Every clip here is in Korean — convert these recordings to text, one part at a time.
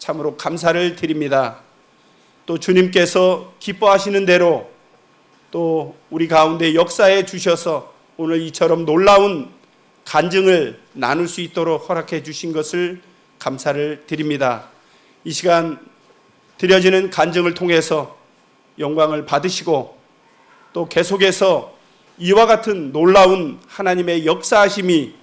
참으로 감사를 드립니다. 또 주님께서 기뻐하시는 대로 또 우리 가운데 역사해 주셔서 오늘 이처럼 놀라운 간증을 나눌 수 있도록 허락해 주신 것을 감사를 드립니다. 이 시간 드려지는 간증을 통해서 영광을 받으시고 또 계속해서 이와 같은 놀라운 하나님의 역사하심이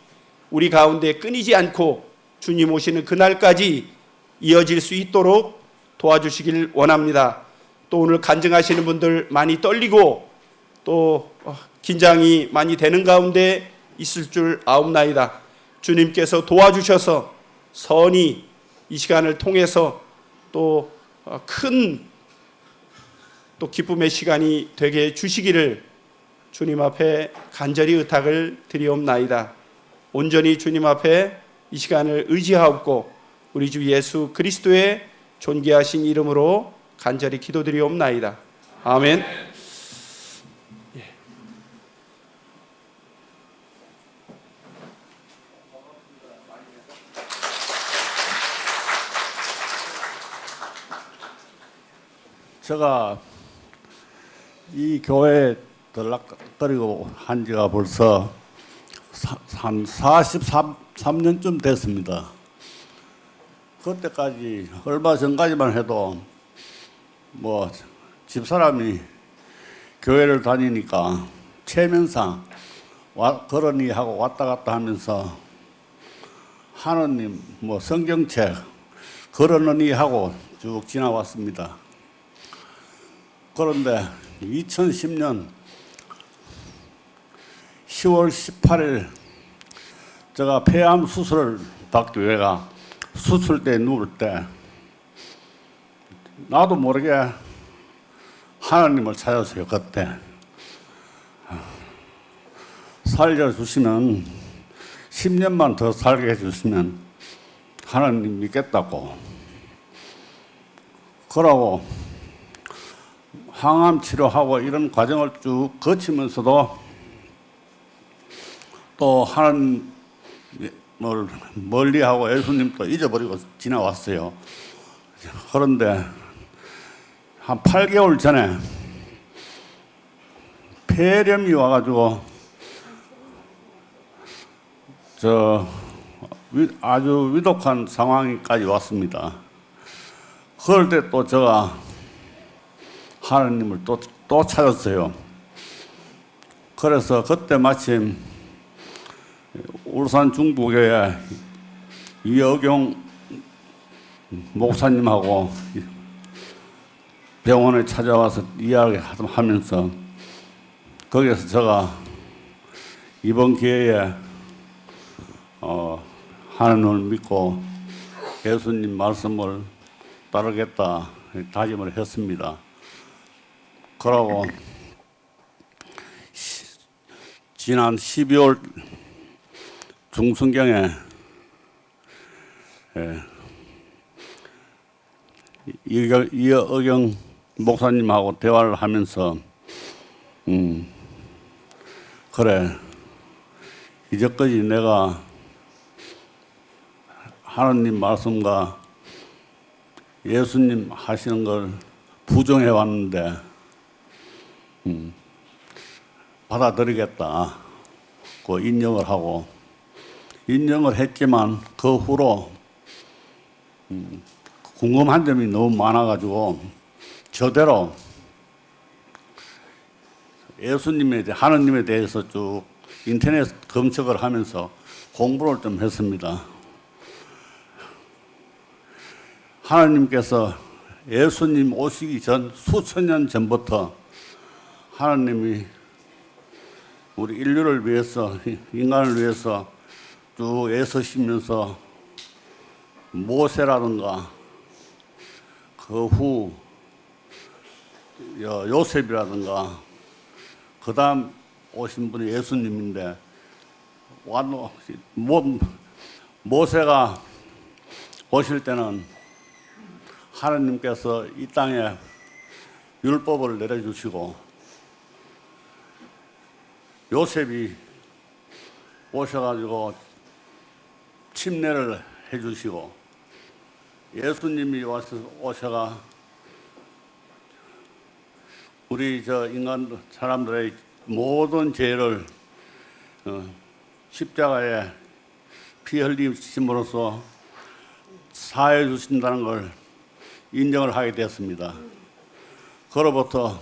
우리 가운데 끊이지 않고 주님 오시는 그날까지 이어질 수 있도록 도와주시길 원합니다. 또 오늘 간증하시는 분들 많이 떨리고 또 긴장이 많이 되는 가운데 있을 줄 아옵나이다. 주님께서 도와주셔서 선히 이 시간을 통해서 또 큰 또 기쁨의 시간이 되게 해 주시기를 주님 앞에 간절히 의탁을 드리옵나이다. 온전히 주님 앞에 이 시간을 의지하옵고 우리 주 예수 그리스도의 존귀하신 이름으로 간절히 기도드리옵나이다. 아멘. 제가 이 교회에 들락거리고 한 지가 벌써 한 43년쯤 됐습니다. 그때까지 얼마 전까지만 해도 뭐 집사람이 교회를 다니니까 체면상 그러니 하고 왔다 갔다 하면서 하느님 뭐 성경책 그러느니 하고 쭉 지나왔습니다. 그런데 2010년 10월 18일 제가 폐암 수술을 받기 위해 수술대에 누울 때 나도 모르게 하나님을 찾았어요. 그때 살려주시면 10년만 더 살게 해주시면 하나님 믿겠다고 그러고 항암 치료하고 이런 과정을 쭉 거치면서도 또 하나님을 멀리하고 예수님도 잊어버리고 지나왔어요. 그런데 한 8개월 전에 폐렴이 와가지고 아주 위독한 상황까지 왔습니다. 그럴 때 또 제가 하나님을 또 찾았어요. 그래서 그때 마침 울산 중부교회 이어경 목사님하고 병원에 찾아와서 이야기하면서 거기에서 제가 이번 기회에 하나님을 믿고 예수님 말씀을 따르겠다 다짐을 했습니다. 그러고 지난 12월 중순경에 이어경 목사님하고 대화를 하면서 그래 이제까지 내가 하나님 말씀과 예수님 하시는 걸 부정해 왔는데 받아들이겠다. 그 인정을 하고 인정을 했지만 그 후로 궁금한 점이 너무 많아가지고 저대로 예수님에 대해 하나님에 대해서 쭉 인터넷 검색을 하면서 공부를 좀 했습니다. 하나님께서 예수님 오시기 전 수천 년 전부터 하나님이 우리 인류를 위해서 인간을 위해서 쭉 애쓰시면서 모세라든가 그 후 요셉이라든가 그 다음 오신 분이 예수님인데 모세가 오실 때는 하나님께서 이 땅에 율법을 내려주시고 요셉이 오셔가지고 침례를 해주시고 예수님이 오셔가 우리 저 인간 사람들의 모든 죄를 십자가에 피 흘리심으로써 사해 주신다는 걸 인정을 하게 되었습니다. 그로부터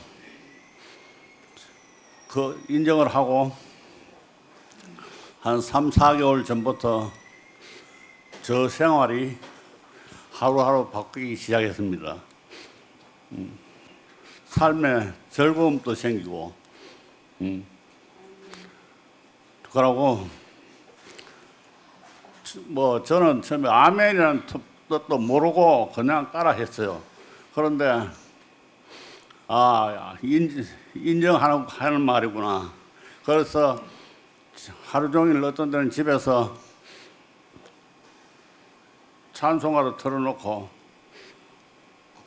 그 인정을 하고 한 3, 4개월 전부터 저 생활이 하루하루 바뀌기 시작했습니다. 삶에 즐거움도 생기고, 그러고 뭐 저는 처음에 아멘이라는 뜻도 모르고 그냥 따라 했어요. 그런데 인정하는 말이구나. 그래서 하루 종일 어떤 데는 집에서 찬송가를 틀어놓고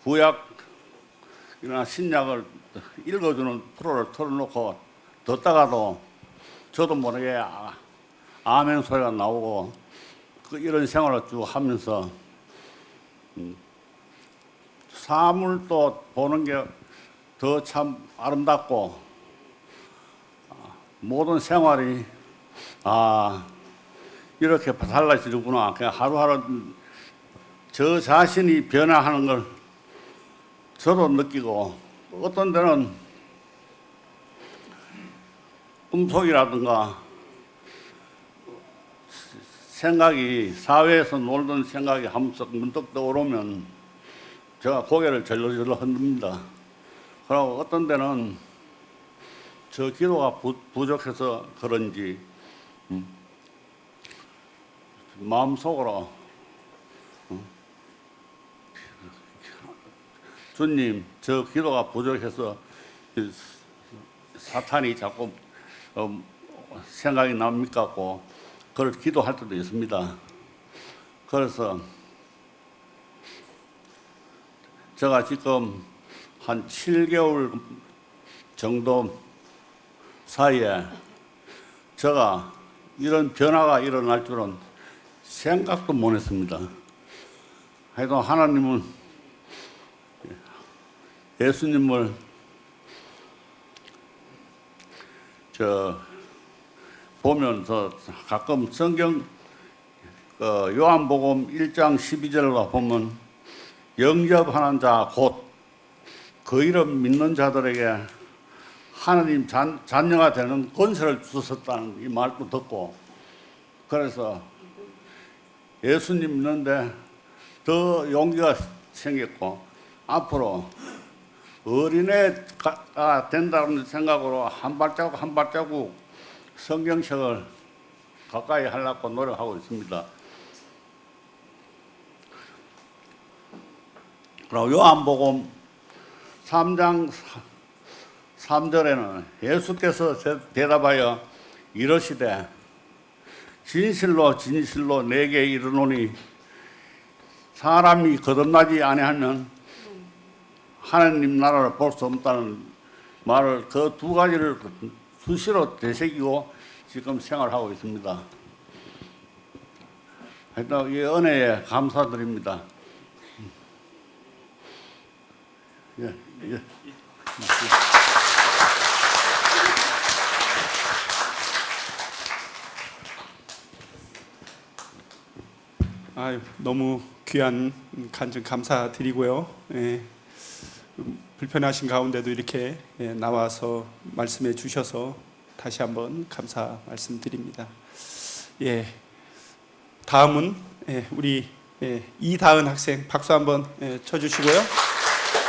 구약이나 신약을 읽어주는 프로를 틀어놓고 듣다가도 저도 모르게 아멘 소리가 나오고 이런 생활을 쭉 하면서 사물도 보는 게 더 참 아름답고 모든 생활이 이렇게 달라지는구나. 그냥 하루하루 저 자신이 변화하는 걸 저도 느끼고 어떤 데는 꿈속이라든가 생각이 사회에서 놀던 생각이 한 번씩 문득 떠오르면 제가 고개를 절로절로 흔듭니다. 그리고 어떤 데는 저 기도가 부족해서 그런지 마음속으로 주님, 저 기도가 부족해서 사탄이 자꾸 생각이 납니까? 하고 그걸 기도할 때도 있습니다. 그래서 제가 지금 한 7개월 정도 사이에 제가 이런 변화가 일어날 줄은 생각도 못 했습니다. 하여튼 하나님은 예수님을 보면서 가끔 성경 요한복음 1장 12절로 보면 영접하는 자 곧 그 이름 믿는 자들에게 하나님 자녀가 되는 권세를 주셨다는 이 말도 듣고 그래서 예수님 믿는데 더 용기가 생겼고 앞으로 어린애가 된다는 생각으로 한 발자국 한 발자국 성경책을 가까이 하려고 노력하고 있습니다. 그리고 요한복음 3장 3절에는 예수께서 대답하여 이르시되 진실로 진실로 내게 이르노니 사람이 거듭나지 아니하면 하나님 나라를 볼 수 없다는 말을 그 두 가지를 수시로 되새기고 지금 생활하고 있습니다. 하여튼 이 은혜에 감사드립니다. 예. 너무 귀한 간증 감사드리고요. 불편하신 가운데도 이렇게 나와서 말씀해 주셔서 다시 한번 감사 말씀드립니다. 다음은 우리 이다은 학생 박수 한번 쳐주시고요.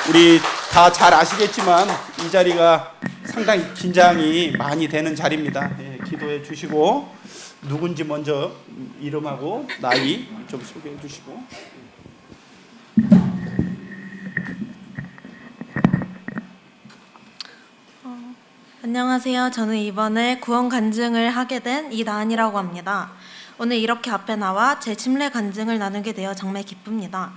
우리 다 잘 아시겠지만 이 자리가 상당히 긴장이 많이 되는 자리입니다. 기도해 주시고 누군지 먼저 이름하고 나이 좀 소개해 주시고. 안녕하세요. 저는 이번에 구원 간증을 하게 된 이다은이라고 합니다. 오늘 이렇게 앞에 나와 제 침례 간증을 나누게 되어 정말 기쁩니다.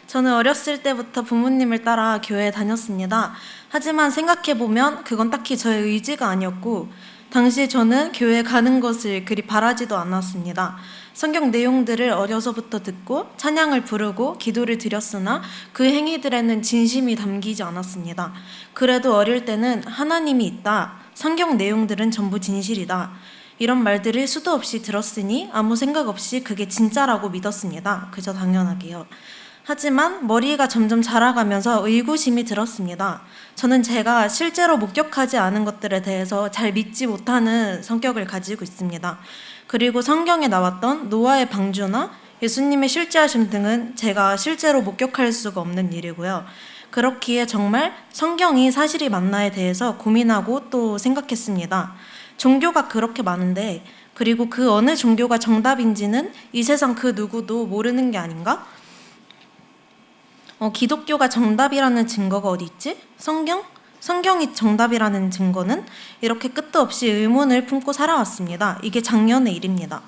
저는 어렸을 때부터 부모님을 따라 교회에 다녔습니다. 하지만 생각해보면 그건 딱히 저의 의지가 아니었고 당시 저는 교회 가는 것을 그리 바라지도 않았습니다. 성경 내용들을 어려서부터 듣고 찬양을 부르고 기도를 드렸으나 그 행위들에는 진심이 담기지 않았습니다. 그래도 어릴 때는 하나님이 있다. 성경 내용들은 전부 진실이다. 이런 말들을 수도 없이 들었으니 아무 생각 없이 그게 진짜라고 믿었습니다. 그저 당연하게요. 하지만 머리가 점점 자라가면서 의구심이 들었습니다. 저는 제가 실제로 목격하지 않은 것들에 대해서 잘 믿지 못하는 성격을 가지고 있습니다. 그리고 성경에 나왔던 노아의 방주나 예수님의 실제하심 등은 제가 실제로 목격할 수가 없는 일이고요. 그렇기에 정말 성경이 사실이 맞나에 대해서 고민하고 또 생각했습니다. 종교가 그렇게 많은데 그리고 그 어느 종교가 정답인지는 이 세상 그 누구도 모르는 게 아닌가? 기독교가 정답이라는 증거가 어디 있지? 성경이 정답이라는 증거는 이렇게 끝도 없이 의문을 품고 살아왔습니다. 이게 작년의 일입니다.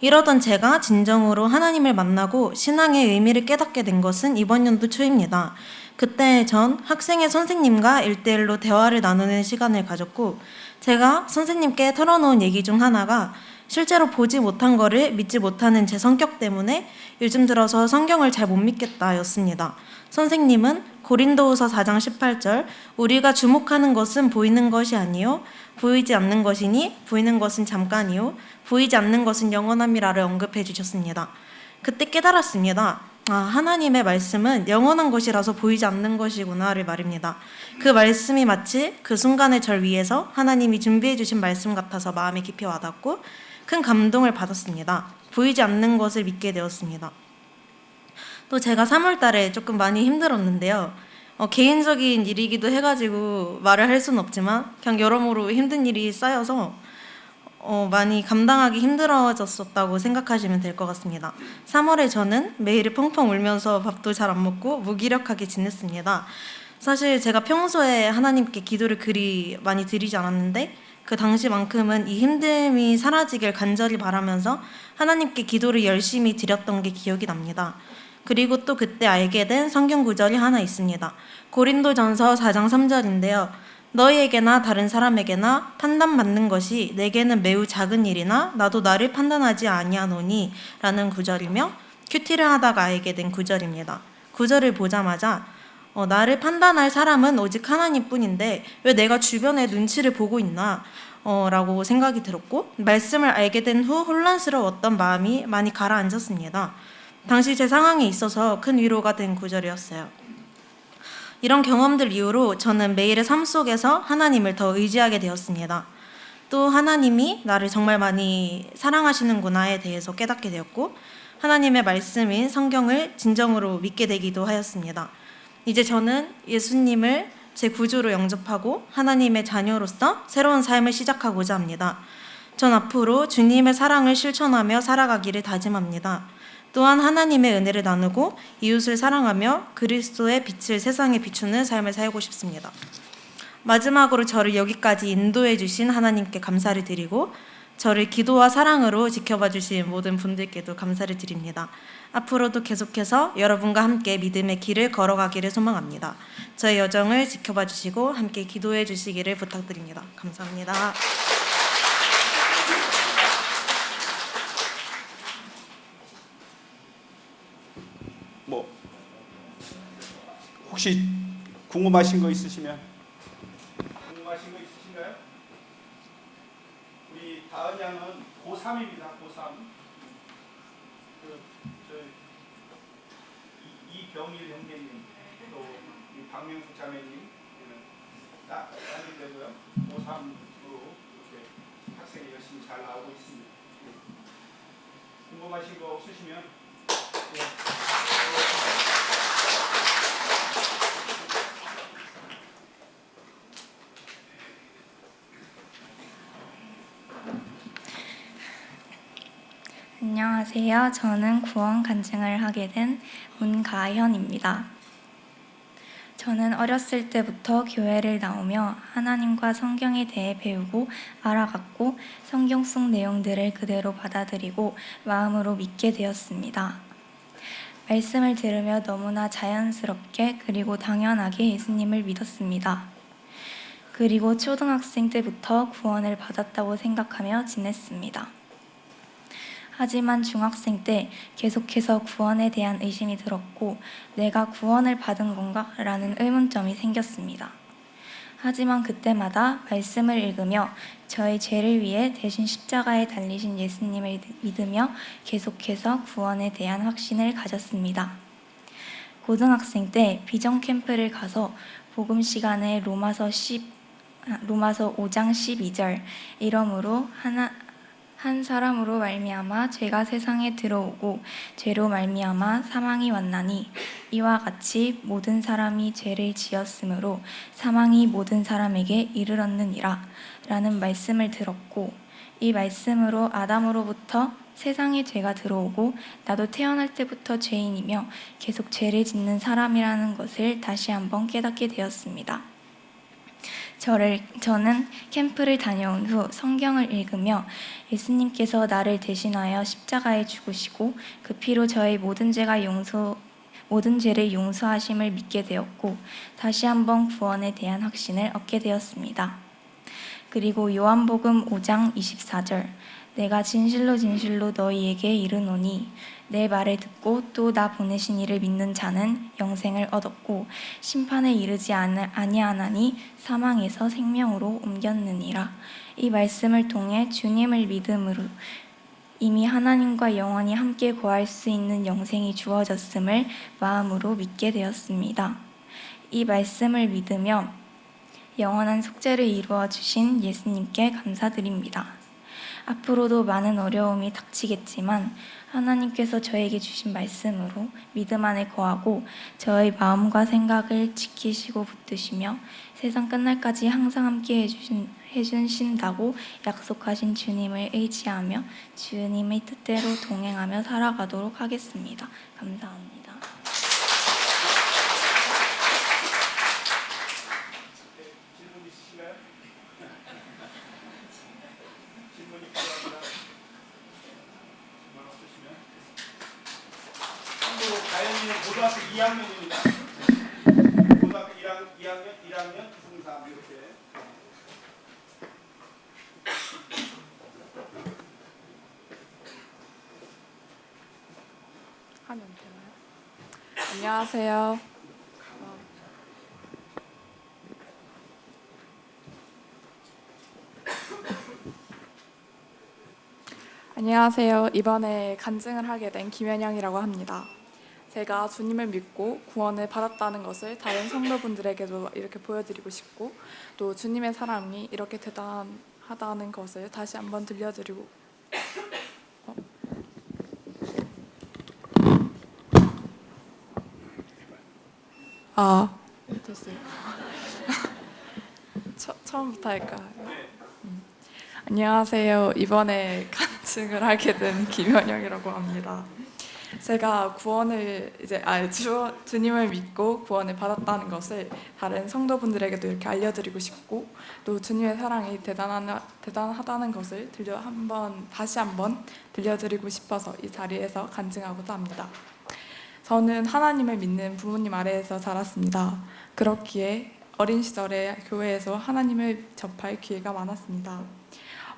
이러던 제가 진정으로 하나님을 만나고 신앙의 의미를 깨닫게 된 것은 이번 연도 초입니다. 그때 전 학생의 선생님과 1대1로 대화를 나누는 시간을 가졌고 제가 선생님께 털어놓은 얘기 중 하나가 실제로 보지 못한 거를 믿지 못하는 제 성격 때문에 요즘 들어서 성경을 잘 못 믿겠다였습니다. 선생님은 고린도후서 4장 18절 우리가 주목하는 것은 보이는 것이 아니요 보이지 않는 것이니 보이는 것은 잠깐이요 보이지 않는 것은 영원함이라를 언급해 주셨습니다. 그때 깨달았습니다. 하나님의 말씀은 영원한 것이라서 보이지 않는 것이구나를 말입니다. 그 말씀이 마치 그 순간의 절 위에서 하나님이 준비해 주신 말씀 같아서 마음에 깊이 와닿고 큰 감동을 받았습니다. 보이지 않는 것을 믿게 되었습니다. 또 제가 3월 달에 조금 많이 힘들었는데요. 개인적인 일이기도 해가지고 말을 할 수는 없지만 그냥 여러모로 힘든 일이 쌓여서 많이 감당하기 힘들어졌었다고 생각하시면 될 것 같습니다. 3월에 저는 매일 펑펑 울면서 밥도 잘 안 먹고 무기력하게 지냈습니다. 사실 제가 평소에 하나님께 기도를 그리 많이 드리지 않았는데 그 당시만큼은 이 힘듦이 사라지길 간절히 바라면서 하나님께 기도를 열심히 드렸던 게 기억이 납니다. 그리고 또 그때 알게 된 성경 구절이 하나 있습니다. 고린도전서 4장 3절인데요. 너희에게나 다른 사람에게나 판단받는 것이 내게는 매우 작은 일이나 나도 나를 판단하지 아니하노니 라는 구절이며 큐티를 하다가 알게 된 구절입니다. 구절을 보자마자 나를 판단할 사람은 오직 하나님뿐인데 왜 내가 주변의 눈치를 보고 있나 라고 생각이 들었고 말씀을 알게 된 후 혼란스러웠던 마음이 많이 가라앉았습니다. 당시 제 상황에 있어서 큰 위로가 된 구절이었어요. 이런 경험들 이후로 저는 매일의 삶 속에서 하나님을 더 의지하게 되었습니다. 또 하나님이 나를 정말 많이 사랑하시는구나에 대해서 깨닫게 되었고 하나님의 말씀인 성경을 진정으로 믿게 되기도 하였습니다. 이제 저는 예수님을 제 구주로 영접하고 하나님의 자녀로서 새로운 삶을 시작하고자 합니다. 전 앞으로 주님의 사랑을 실천하며 살아가기를 다짐합니다. 또한 하나님의 은혜를 나누고 이웃을 사랑하며 그리스도의 빛을 세상에 비추는 삶을 살고 싶습니다. 마지막으로 저를 여기까지 인도해 주신 하나님께 감사를 드리고 저를 기도와 사랑으로 지켜봐 주신 모든 분들께도 감사를 드립니다. 앞으로도 계속해서 여러분과 함께 믿음의 길을 걸어가기를 소망합니다. 저의 여정을 지켜봐 주시고 함께 기도해 주시기를 부탁드립니다. 감사합니다. 혹시 궁금하신 거 있으신가요? 우리 다은 양은 고3입니다. 고3. 이병일 형제님, 또 박명수 자매님, 딱 되고요. 고3으로 이렇게 학생이 열심히 잘 나오고 있습니다. 궁금하신 거 없으시면 안녕하세요. 저는 구원 간증을 하게 된 문가현입니다. 저는 어렸을 때부터 교회를 나오며 하나님과 성경에 대해 배우고 알아갔고 성경 속 내용들을 그대로 받아들이고 마음으로 믿게 되었습니다. 말씀을 들으며 너무나 자연스럽게 그리고 당연하게 예수님을 믿었습니다. 그리고 초등학생 때부터 구원을 받았다고 생각하며 지냈습니다. 하지만 중학생 때 계속해서 구원에 대한 의심이 들었고 내가 구원을 받은 건가? 라는 의문점이 생겼습니다. 하지만 그때마다 말씀을 읽으며 저의 죄를 위해 대신 십자가에 달리신 예수님을 믿으며 계속해서 구원에 대한 확신을 가졌습니다. 고등학생 때 비전 캠프를 가서 복음 시간에 로마서 5장 12절 이러므로 한 사람으로 말미암아 죄가 세상에 들어오고 죄로 말미암아 사망이 왔나니 이와 같이 모든 사람이 죄를 지었으므로 사망이 모든 사람에게 이르렀느니라 라는 말씀을 들었고 이 말씀으로 아담으로부터 세상에 죄가 들어오고 나도 태어날 때부터 죄인이며 계속 죄를 짓는 사람이라는 것을 다시 한번 깨닫게 되었습니다. 저는 캠프를 다녀온 후 성경을 읽으며 예수님께서 나를 대신하여 십자가에 죽으시고 그 피로 저의 모든 죄를 용서하심을 믿게 되었고 다시 한번 구원에 대한 확신을 얻게 되었습니다. 그리고 요한복음 5장 24절 내가 진실로 진실로 너희에게 이르노니 내 말을 듣고 또 나 보내신 이를 믿는 자는 영생을 얻었고 심판에 이르지 아니하나니 사망에서 생명으로 옮겼느니라. 이 말씀을 통해 주님을 믿음으로 이미 하나님과 영원히 함께 거할 수 있는 영생이 주어졌음을 마음으로 믿게 되었습니다. 이 말씀을 믿으며 영원한 속죄를 이루어 주신 예수님께 감사드립니다. 앞으로도 많은 어려움이 닥치겠지만 하나님께서 저에게 주신 말씀으로 믿음 안에 거하고 저의 마음과 생각을 지키시고 붙드시며 세상 끝날까지 항상 함께 해주신다고 약속하신 주님을 의지하며 주님의 뜻대로 동행하며 살아가도록 하겠습니다. 감사합니다. 질문 있으신가요? 질문이 필요합니다. 질문 없으시면 참고로 가연이는 고등학교 2학년입니다. 고등학교 1학년 중3 이렇게. 하면 되나요? 안녕하세요. 안녕하세요. 이번에 간증을 하게 된 김현영이라고 합니다. 제가 주님을 믿고 구원을 받았다는 것을 다른 성도분들에게도 이렇게 보여드리고 싶고 또 주님의 사랑이 이렇게 대단하다는 것을 다시 한번 들려드리고 됐어요. 처음부터 할까요? 안녕하세요. 이번에 간증을 하게 된 김현영이라고 합니다. 제가 주님을 믿고 구원을 받았다는 것을 다른 성도분들에게도 이렇게 알려드리고 싶고 또 주님의 사랑이 대단하다는 것을 다시 한번 들려드리고 싶어서 이 자리에서 간증하고자 합니다. 저는 하나님을 믿는 부모님 아래에서 자랐습니다. 그렇기에 어린 시절에 교회에서 하나님을 접할 기회가 많았습니다.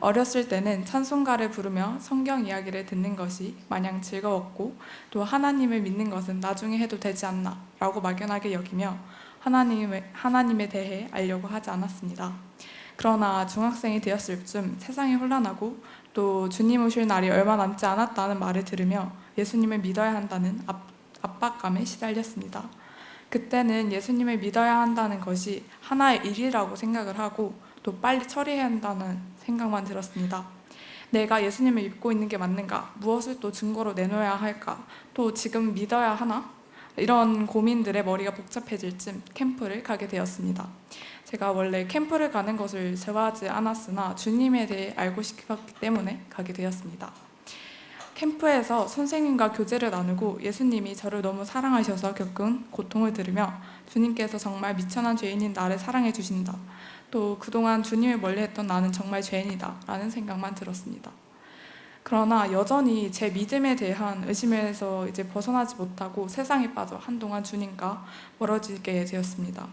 어렸을 때는 찬송가를 부르며 성경 이야기를 듣는 것이 마냥 즐거웠고 또 하나님을 믿는 것은 나중에 해도 되지 않나 라고 막연하게 여기며 하나님에 대해 알려고 하지 않았습니다. 그러나 중학생이 되었을 즈음 세상이 혼란하고 또 주님 오실 날이 얼마 남지 않았다는 말을 들으며 예수님을 믿어야 한다는 압박감에 시달렸습니다. 그때는 예수님을 믿어야 한다는 것이 하나의 일이라고 생각을 하고 또 빨리 처리해야 한다는 생각만 들었습니다. 내가 예수님을 믿고 있는 게 맞는가? 무엇을 또 증거로 내놓아야 할까? 또 지금 믿어야 하나? 이런 고민들에 머리가 복잡해질 즈음 캠프를 가게 되었습니다. 제가 원래 캠프를 가는 것을 좋아하지 않았으나 주님에 대해 알고 싶었기 때문에 가게 되었습니다. 캠프에서 선생님과 교제를 나누고 예수님이 저를 너무 사랑하셔서 겪은 고통을 들으며 주님께서 정말 미천한 죄인인 나를 사랑해 주신다. 또 그동안 주님을 멀리했던 나는 정말 죄인이다 라는 생각만 들었습니다. 그러나 여전히 제 믿음에 대한 의심에서 벗어나지 못하고 세상에 빠져 한동안 주님과 멀어지게 되었습니다.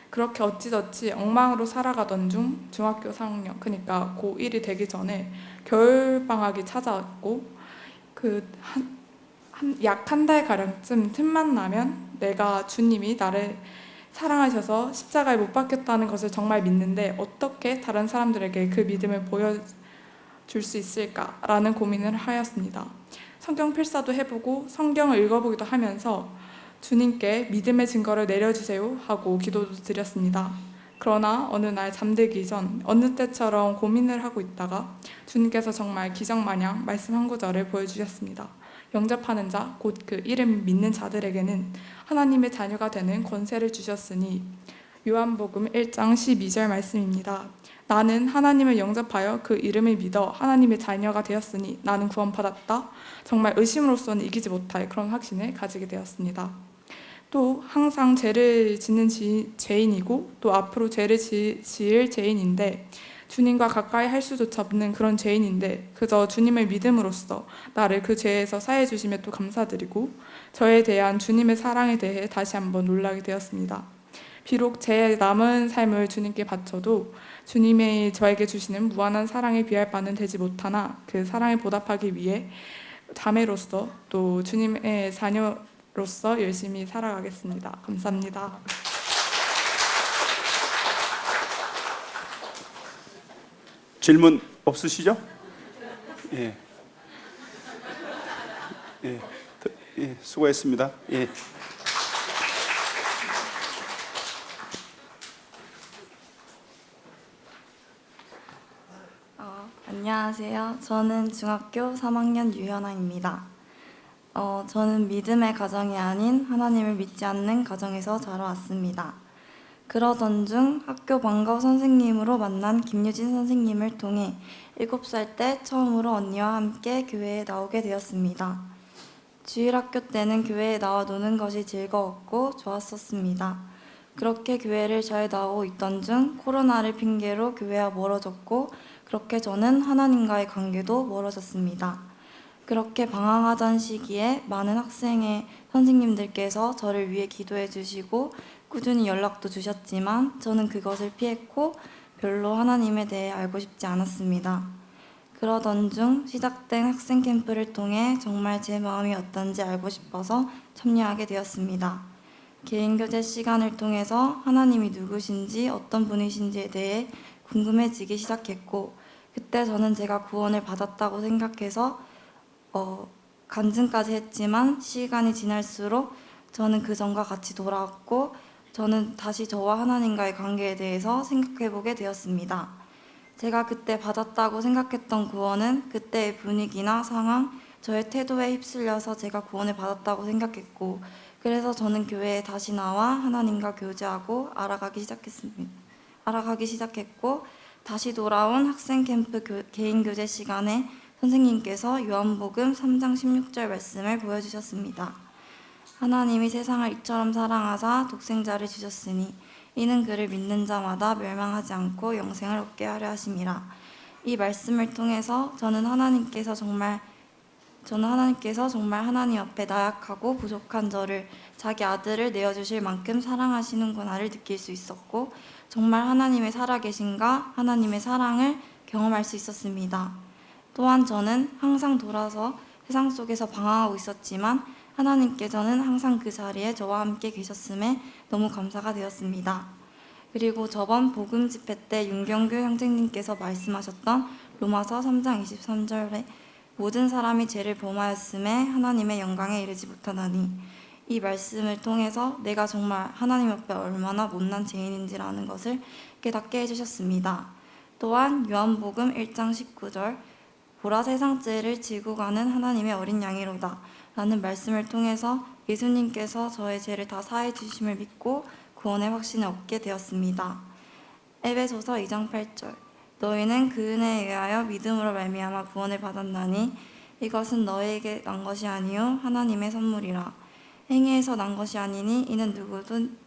그렇게 어찌저찌 엉망으로 살아가던 중 중학교 4학년, 그러니까 고1이 되기 전에 겨울방학이 찾아왔고 약 한 달 가량쯤 틈만 나면 내가 주님이 나를 사랑하셔서 십자가에 못 박혔다는 것을 정말 믿는데 어떻게 다른 사람들에게 그 믿음을 보여줄 수 있을까라는 고민을 하였습니다. 성경 필사도 해보고 성경을 읽어보기도 하면서 주님께 믿음의 증거를 내려주세요 하고 기도도 드렸습니다. 그러나 어느 날 잠들기 전 어느 때처럼 고민을 하고 있다가 주님께서 정말 기적마냥 말씀 한 구절을 보여주셨습니다. 영접하는 자, 곧 그 이름 믿는 자들에게는 하나님의 자녀가 되는 권세를 주셨으니, 요한복음 1장 12절 말씀입니다. 나는 하나님을 영접하여 그 이름을 믿어 하나님의 자녀가 되었으니 나는 구원받았다. 정말 의심으로서는 이기지 못할 그런 확신을 가지게 되었습니다. 또 항상 죄를 짓는 죄인이고 또 앞으로 죄를 지을 죄인인데, 주님과 가까이 할 수조차 없는 그런 죄인인데 그저 주님을 믿음으로써 나를 그 죄에서 사해 주심에 또 감사드리고 저에 대한 주님의 사랑에 대해 다시 한번 놀라게 되었습니다. 비록 제 남은 삶을 주님께 바쳐도 주님이 저에게 주시는 무한한 사랑에 비할 바는 되지 못하나 그 사랑에 보답하기 위해 자매로서 또 주님의 자녀로서 열심히 살아가겠습니다. 감사합니다. 질문 없으시죠? 예. 예. 예, 수고했습니다. 예. 안녕하세요. 저는 중학교 3학년 유현아입니다. 저는 믿음의 가정이 아닌 하나님을 믿지 않는 가정에서 자라왔습니다. 그러던 중 학교 방과후 선생님으로 만난 김유진 선생님을 통해 7살 때 처음으로 언니와 함께 교회에 나오게 되었습니다. 주일학교 때는 교회에 나와 노는 것이 즐거웠고 좋았었습니다. 그렇게 교회를 잘 나오고 있던 중 코로나를 핑계로 교회와 멀어졌고, 그렇게 저는 하나님과의 관계도 멀어졌습니다. 그렇게 방황하던 시기에 많은 학생의 선생님들께서 저를 위해 기도해 주시고 꾸준히 연락도 주셨지만 저는 그것을 피했고 별로 하나님에 대해 알고 싶지 않았습니다. 그러던 중 시작된 학생 캠프를 통해 정말 제 마음이 어떤지 알고 싶어서 참여하게 되었습니다. 개인교제 시간을 통해서 하나님이 누구신지 어떤 분이신지에 대해 궁금해지기 시작했고, 그때 저는 제가 구원을 받았다고 생각해서 간증까지 했지만 시간이 지날수록 저는 그 전과 같이 돌아왔고 저는 다시 저와 하나님과의 관계에 대해서 생각해보게 되었습니다. 제가 그때 받았다고 생각했던 구원은 그때의 분위기나 상황, 저의 태도에 휩쓸려서 제가 구원을 받았다고 생각했고, 그래서 저는 교회에 다시 나와 하나님과 교제하고 알아가기 시작했고, 다시 돌아온 학생 캠프 개인 교제 시간에 선생님께서 요한복음 3장 16절 말씀을 보여주셨습니다. 하나님이 세상을 이처럼 사랑하사 독생자를 주셨으니 이는 그를 믿는 자마다 멸망하지 않고 영생을 얻게 하려 하심이라. 이 말씀을 통해서 저는 하나님께서 정말 하나님 앞에 나약하고 부족한 저를 자기 아들을 내어주실 만큼 사랑하시는구나를 느낄 수 있었고, 정말 하나님의 살아계신가 하나님의 사랑을 경험할 수 있었습니다. 또한 저는 항상 돌아서 세상 속에서 방황하고 있었지만 하나님께서는 항상 그 자리에 저와 함께 계셨음에 너무 감사가 되었습니다. 그리고 저번 복음 집회 때 윤경규 형제님께서 말씀하셨던 로마서 3장 23절에 모든 사람이 죄를 범하였음에 하나님의 영광에 이르지 못하나니, 이 말씀을 통해서 내가 정말 하나님 앞에 얼마나 못난 죄인인지라는 것을 깨닫게 해주셨습니다. 또한 요한복음 1장 19절 보라 세상 죄를 지고 가는 하나님의 어린 양이로다 라는 말씀을 통해서 예수님께서 저의 죄를 다 사해 주심을 믿고 구원의 확신을 얻게 되었습니다. 에베소서 2장 8절 너희는 그 은혜에 의하여 믿음으로 말미암아 구원을 받았나니 이것은 너희에게 난 것이 아니요 하나님의 선물이라. 행위에서 난 것이 아니니 이는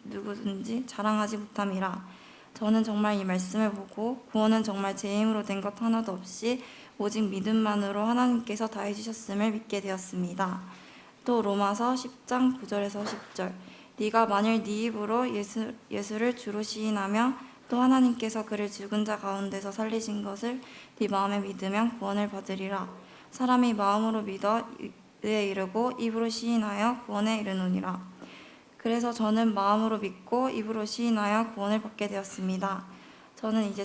누구든지 자랑하지 못함이라. 저는 정말 이 말씀을 보고 구원은 정말 제 힘으로 된 것 하나도 없이 오직 믿음만으로 하나님께서 다 해주셨음을 믿게 되었습니다. 또 로마서 10장 9절에서 10절 네가 만일 네 입으로 예수를 주로 시인하며 또 하나님께서 그를 죽은 자 가운데서 살리신 것을 네 마음에 믿으면 구원을 받으리라. 사람이 마음으로 믿어 의에 이르고 입으로 시인하여 구원에 이르노니라. 그래서 저는 마음으로 믿고 입으로 시인하여 구원을 받게 되었습니다. 저는 이제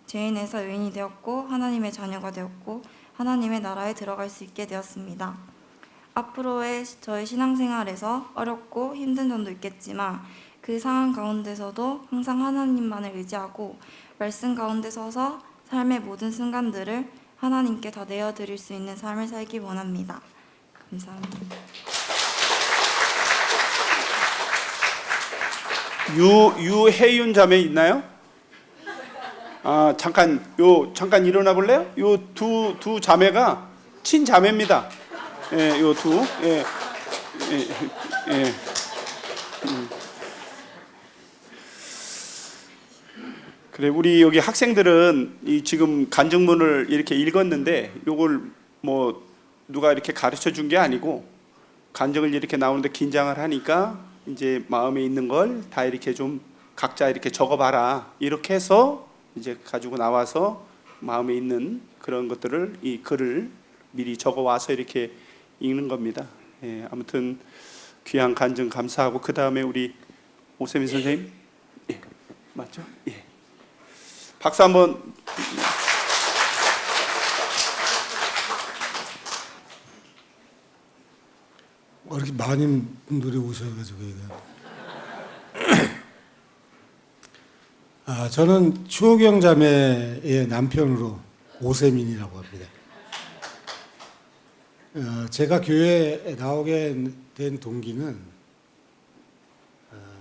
죄인에서 의인이 되었고 하나님의 자녀가 되었고 하나님의 나라에 들어갈 수 있게 되었습니다. 앞으로의 저의 신앙생활에서 어렵고 힘든 점도 있겠지만 그 상황 가운데서도 항상 하나님만을 의지하고 말씀 가운데 서서 삶의 모든 순간들을 하나님께 다 내어드릴 수 있는 삶을 살기 원합니다. 감사합니다. 유혜윤 자매 있나요? 아, 잠깐 일어나 볼래요? 요 두 자매가 친자매입니다. 예, 요 두. 예. 예. 예. 그래, 우리 여기 학생들은 이 지금 간증문을 이렇게 읽었는데 요걸 뭐 누가 이렇게 가르쳐 준 게 아니고 간증을 이렇게 나오는데 긴장을 하니까 이제 마음에 있는 걸 다 이렇게 좀 각자 이렇게 적어봐라, 이렇게 해서 이제 가지고 나와서 마음에 있는 그런 것들을, 이 글을 미리 적어와서 이렇게 읽는 겁니다. 예, 아무튼 귀한 간증 감사하고, 그 다음에 우리 오세민 선생님, 예, 맞죠? 예, 박수 한번. 이렇게 많은 분들이 오셔가지고 저는 추호경 자매의 남편으로 오세민이라고 합니다. 제가 교회에 나오게 된 동기는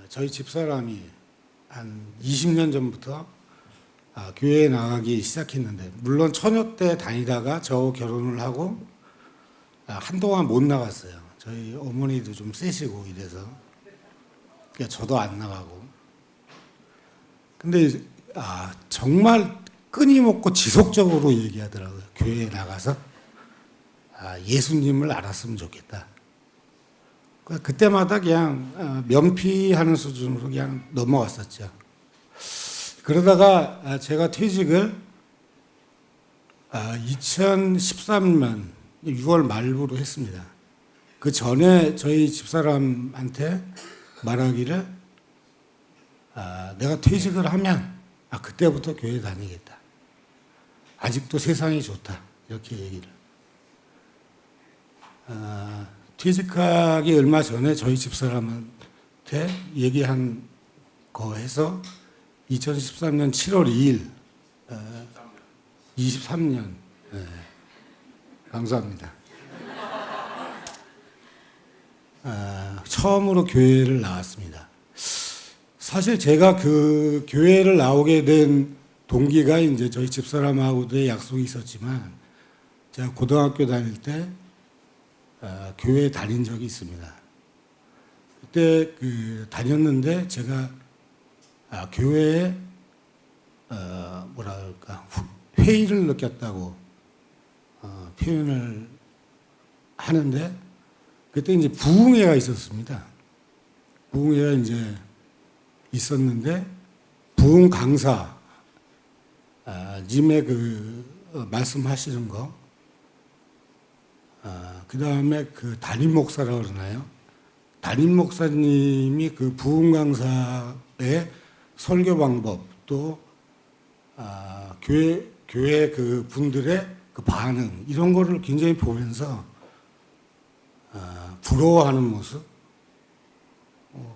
저희 집사람이 한 20년 전부터 교회에 나가기 시작했는데, 물론 처녀 때 다니다가 저 결혼을 하고 한동안 못 나갔어요. 저희 어머니도 좀 세시고 이래서, 그러니까 저도 안 나가고. 근데 정말 끊임없고 지속적으로 얘기하더라고요. 교회에 나가서 예수님을 알았으면 좋겠다. 그때마다 그냥 면피하는 수준으로 그냥 넘어갔었죠. 그러다가 제가 퇴직을 2013년 6월 말부로 했습니다. 그 전에 저희 집사람한테 말하기를 내가 퇴직을 하면 그때부터 교회 다니겠다. 아직도 세상이 좋다. 이렇게 얘기를. 퇴직하기 얼마 전에 저희 집사람한테 얘기한 거 해서 2013년 7월 2일 23년 네. 감사합니다. 처음으로 교회를 나왔습니다. 사실 제가 그 교회를 나오게 된 동기가 이제 저희 집사람하고도 약속이 있었지만, 제가 고등학교 다닐 때 교회에 다닌 적이 있습니다. 그때 다녔는데 제가 교회에 회의를 느꼈다고 표현을 하는데, 그때 이제 부흥회가 있었습니다. 부흥회가 이제 있었는데 부흥 강사 님의 말씀하시는 거, 그 다음에 담임 목사라고 그러나요? 담임 목사님이 그 부흥 강사의 설교 방법, 또 교회 그 분들의 그 반응, 이런 거를 굉장히 보면서 부러워하는 모습,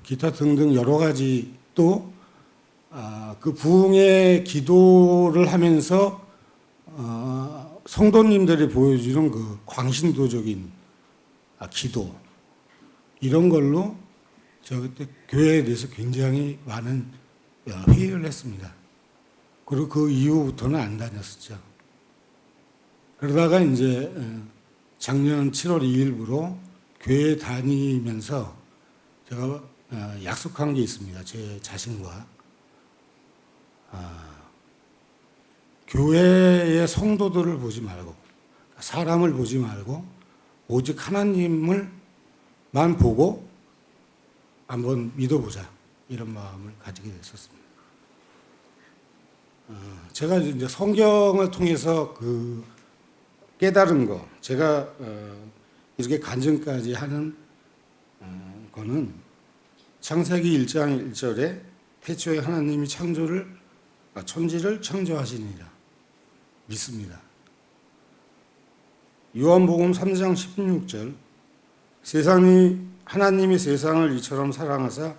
기타 등등 여러 가지, 또 그 부흥의 기도를 하면서 성도님들이 보여주는 그 광신도적인 기도, 이런 걸로 제가 그때 교회에 대해서 굉장히 많은 회의를 했습니다. 그리고 그 이후부터는 안 다녔었죠. 그러다가 이제 작년 7월 2일부로 교회 다니면서 제가 약속한 게 있습니다. 제 자신과. 교회의 성도들을 보지 말고, 사람을 보지 말고, 오직 하나님을만 보고 한번 믿어보자 이런 마음을 가지게 됐었습니다. 제가 이제 성경을 통해서 그 깨달은 거, 제가 이렇게 간증까지 하는 거는 창세기 1장 1절에 태초에 하나님이 천지를 창조하시니라 믿습니다. 요한복음 3장 16절 하나님이 세상을 이처럼 사랑하사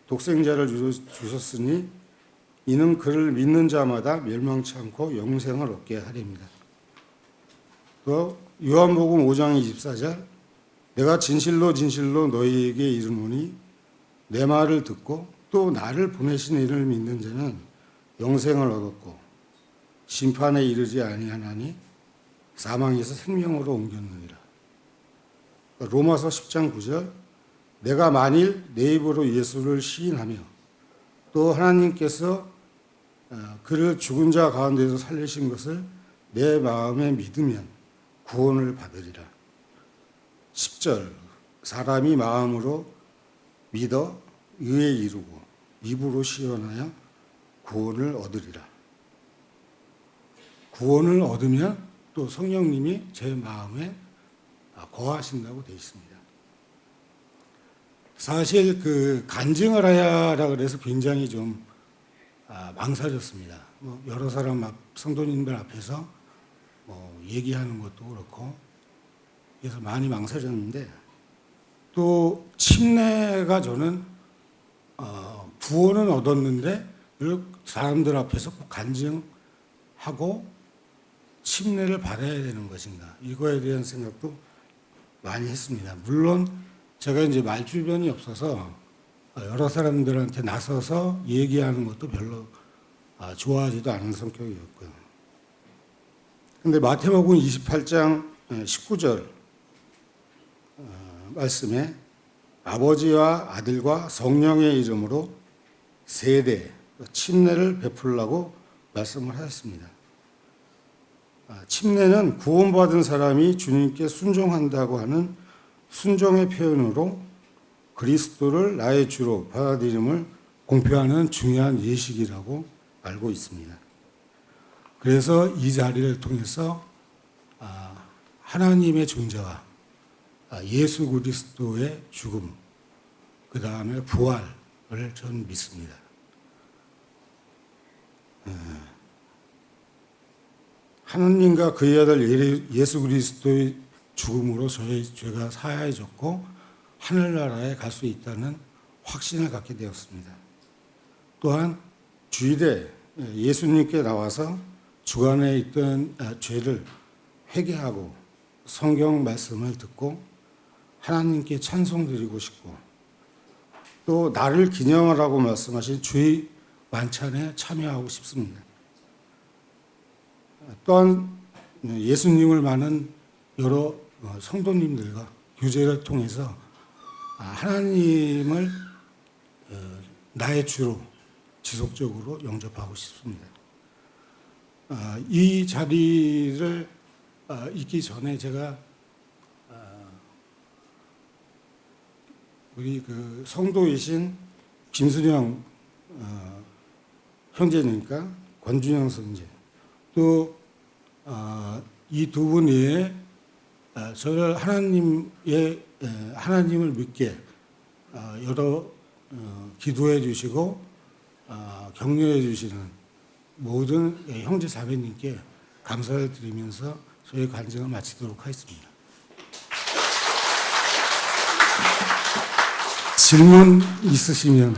독생자를 주셨으니 이는 그를 믿는 자마다 멸망치 않고 영생을 얻게 하렵니다. 또 요한복음 5장 24절 내가 진실로 진실로 너희에게 이르노니 내 말을 듣고 또 나를 보내신 이를 믿는 자는 영생을 얻었고 심판에 이르지 아니하나니 사망에서 생명으로 옮겼느니라. 로마서 10장 9절 내가 만일 내 입으로 예수를 시인하며 또 하나님께서 그를 죽은 자 가운데서 살리신 것을 내 마음에 믿으면 구원을 받으리라. 10절 사람이 마음으로 믿어 의에 이르고 입으로 시인하여 구원을 얻으리라. 구원을 얻으면 또 성령님이 제 마음에 거하신다고 되어 있습니다. 사실 그 간증을 하야라 그래서 굉장히 좀 망설였습니다. 여러 사람 성도님들 앞에서 얘기하는 것도 그렇고 그래서 많이 망설였는데 또 침례가 저는 구원은 얻었는데 사람들 앞에서 꼭 간증하고 침례를 받아야 되는 것인가 이거에 대한 생각도 많이 했습니다. 물론 제가 이제 말주변이 없어서 여러 사람들한테 나서서 얘기하는 것도 별로 좋아하지도 않은 성격이었고요. 근데 마태복음 28장 19절 말씀에 아버지와 아들과 성령의 이름으로 세례, 침례를 베풀라고 말씀을 하셨습니다. 침례는 구원받은 사람이 주님께 순종한다고 하는 순종의 표현으로 그리스도를 나의 주로 받아들임을 공표하는 중요한 예식이라고 알고 있습니다. 그래서 이 자리를 통해서 하나님의 존재와 예수 그리스도의 죽음, 그 다음에 부활을 저는 믿습니다. 하나님과 그의 아들 예수 그리스도의 죽음으로 저의 죄가 사하여졌고 하늘나라에 갈 수 있다는 확신을 갖게 되었습니다. 또한 주일에 예수님께 나와서 주간에 있던 죄를 회개하고 성경 말씀을 듣고 하나님께 찬송드리고 싶고 또 나를 기념하라고 말씀하신 주의 만찬에 참여하고 싶습니다. 또한 예수님을 많은 여러 성도님들과 교제를 통해서 하나님을 나의 주로 지속적으로 영접하고 싶습니다. 이 자리를 있기 전에 제가 우리 그 성도이신 김순영 형제님과 권준영 선제 또 이 두 분 외에 저를 하나님을 믿게 여러 기도해 주시고 격려해 주시는 모든 형제 자매님께 감사를 드리면서 저희 간증을 마치도록 하겠습니다. 질문 있으시면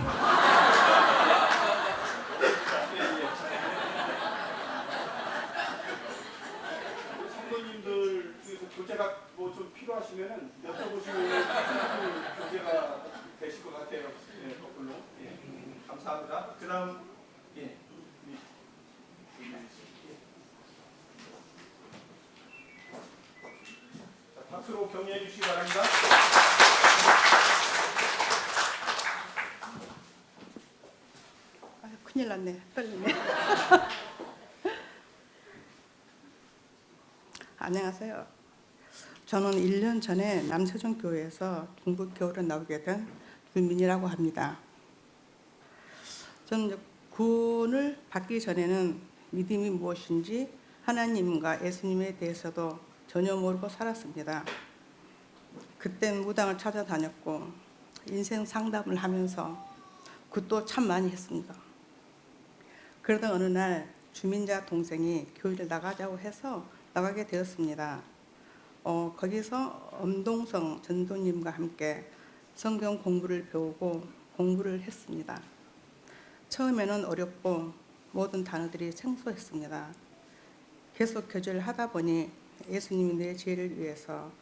성도님들 중에서 교제가 뭐 좀 필요하시면은 여쭤보시면 교제가 되실 것 같아요. 네, 거꾸로. 예, 감사합니다. 그다음 예. 자, 박수로 격려해 주시기 바랍니다. 아유, 큰일 났네. 떨리네. 안녕하세요. 저는 1년 전에 남서준 교회에서 중부 겨울에 나오게 된 박규민이라고 합니다. 저는 구원을 받기 전에는 믿음이 무엇인지 하나님과 예수님에 대해서도 전혀 모르고 살았습니다. 그땐 무당을 찾아다녔고 인생 상담을 하면서 그것도 참 많이 했습니다. 그러다 어느 날 주민자 동생이 교회를 나가자고 해서 나가게 되었습니다. 거기서 엄동성 전도님과 함께 성경 공부를 배우고 공부를 했습니다. 처음에는 어렵고 모든 단어들이 생소했습니다. 계속 교제를 하다 보니 예수님이 내 죄를 위해서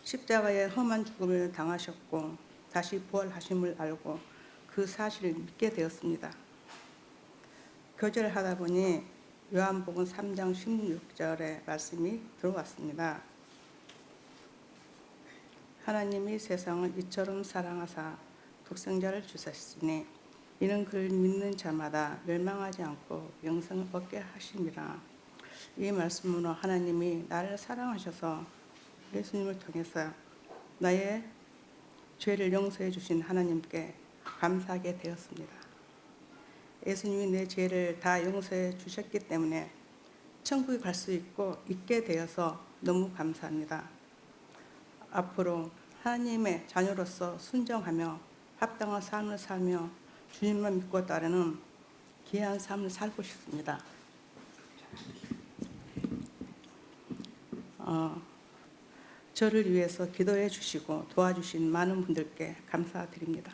십자가에 험한 죽음을 당하셨고 다시 부활하심을 알고 그 사실을 믿게 되었습니다. 교제를 하다 보니 요한복음 3장 16절의 말씀이 들어왔습니다. 하나님이 세상을 이처럼 사랑하사 독생자를 주셨으니 이는 그를 믿는 자마다 멸망하지 않고 영생을 얻게 하심이라. 이 말씀으로 하나님이 나를 사랑하셔서 예수님을 통해서 나의 죄를 용서해 주신 하나님께 감사하게 되었습니다. 예수님이 내 죄를 다 용서해 주셨기 때문에 천국에 갈 수 있게 되어서 너무 감사합니다. 앞으로 하나님의 자녀로서 순종하며 합당한 삶을 살며 주님만 믿고 따르는 귀한 삶을 살고 싶습니다. 저를 위해서 기도해 주시고 도와주신 많은 분들께 감사드립니다.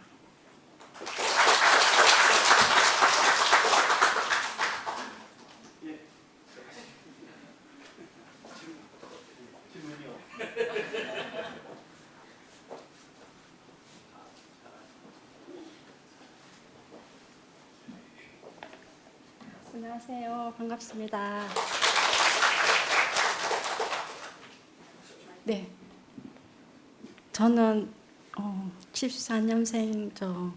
안녕하세요. 반갑습니다. 네. 저는 74년생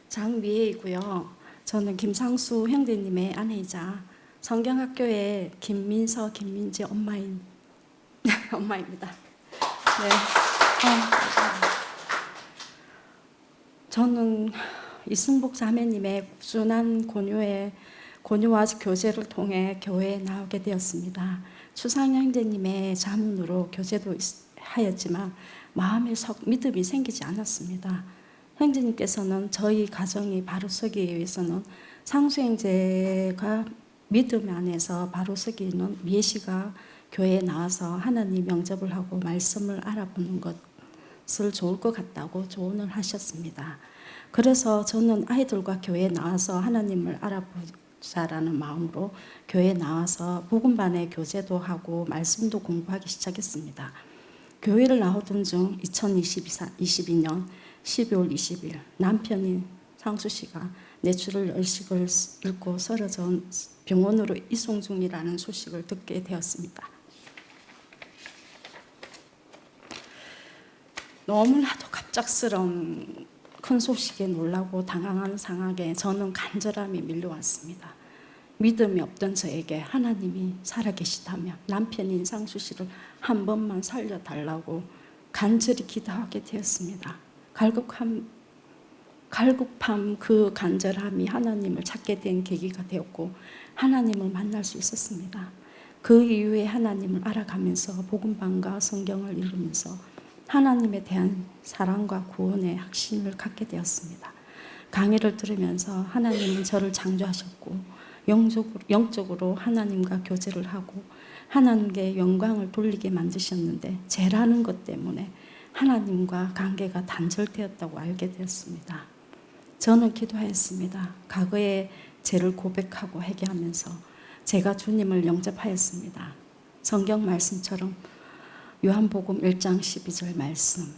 장미애이고요. 저는 김상수 형제님의 아내이자 성경학교의 김민서, 김민지 엄마입니다. 네. 저는 이승복 자매님의 꾸준한 권유와 교제를 통해 교회에 나오게 되었습니다. 추상 형제님의 자문으로 교제도 하였지만 마음에 믿음이 생기지 않았습니다. 형제님께서는 저희 가정이 바로 서기 위해서는 상수 형제가 믿음 안에서 바로 서기는 미애씨가 교회에 나와서 하나님 영접을 하고 말씀을 알아보는 것을 좋을 것 같다고 조언을 하셨습니다. 그래서 저는 아이들과 교회에 나와서 하나님을 알아보자라는 마음으로 교회에 나와서 복음반의 교제도 하고 말씀도 공부하기 시작했습니다. 교회를 나오던 중 2022년 12월 20일 남편인 상수 씨가 뇌출혈 의식을 잃고 쓰러져 병원으로 이송 중이라는 소식을 듣게 되었습니다. 너무나도 갑작스러운 큰 소식에 놀라고 당황하는 상황에 저는 간절함이 밀려왔습니다. 믿음이 없던 저에게 하나님이 살아계시다면 남편인 상수 씨를 한 번만 살려달라고 간절히 기도하게 되었습니다. 갈급함 그 간절함이 하나님을 찾게 된 계기가 되었고 하나님을 만날 수 있었습니다. 그 이후에 하나님을 알아가면서 복음반과 성경을 읽으면서 하나님에 대한 사랑과 구원의 확신을 갖게 되었습니다. 강의를 들으면서 하나님은 저를 창조하셨고 영적으로 하나님과 교제를 하고 하나님께 영광을 돌리게 만드셨는데 죄라는 것 때문에 하나님과 관계가 단절되었다고 알게 되었습니다. 저는 기도하였습니다. 과거의 죄를 고백하고 회개하면서 제가 주님을 영접하였습니다. 성경 말씀처럼 요한복음 1장 12절 말씀,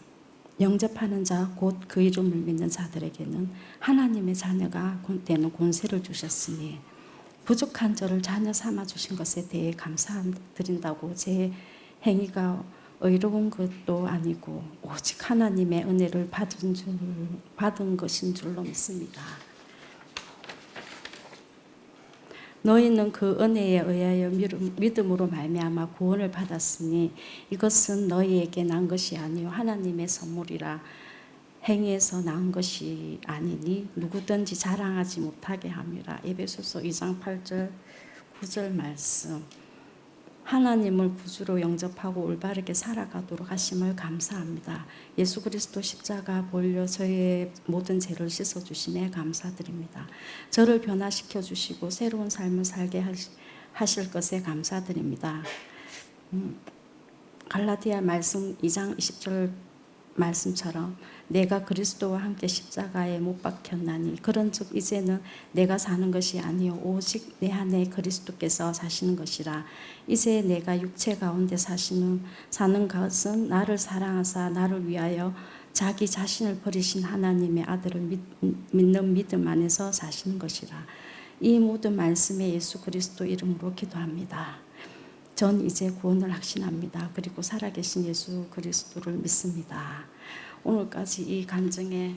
영접하는 자 곧 그 이름을 믿는 자들에게는 하나님의 자녀가 되는 권세를 주셨으니 부족한 저를 자녀 삼아 주신 것에 대해 감사드린다고 제 행위가 의로운 것도 아니고 오직 하나님의 은혜를 받은 것인 줄로 믿습니다. 너희는 그 은혜에 의하여 믿음으로 말미암아 구원을 받았으니 이것은 너희에게 난 것이 아니요 하나님의 선물이라. 행위에서 나은 것이 아니니 누구든지 자랑하지 못하게 함이라. 에베소서 2장 8절 9절 말씀. 하나님을 구주로 영접하고 올바르게 살아가도록 하심을 감사합니다. 예수 그리스도 십자가 보혈로 저의 모든 죄를 씻어주심에 감사드립니다. 저를 변화시켜 주시고 새로운 삶을 살게 하실 것에 감사드립니다. 갈라디아 말씀 2장 20절 말씀처럼 내가 그리스도와 함께 십자가에 못 박혔나니 그런즉 이제는 내가 사는 것이 아니요 오직 내 안에 그리스도께서 사시는 것이라. 이제 내가 육체 가운데 사는 것은 나를 사랑하사 나를 위하여 자기 자신을 버리신 하나님의 아들을 믿는 믿음 안에서 사시는 것이라. 이 모든 말씀에 예수 그리스도 이름으로 기도합니다. 전 이제 구원을 확신합니다. 그리고 살아계신 예수 그리스도를 믿습니다. 오늘까지 이 간증에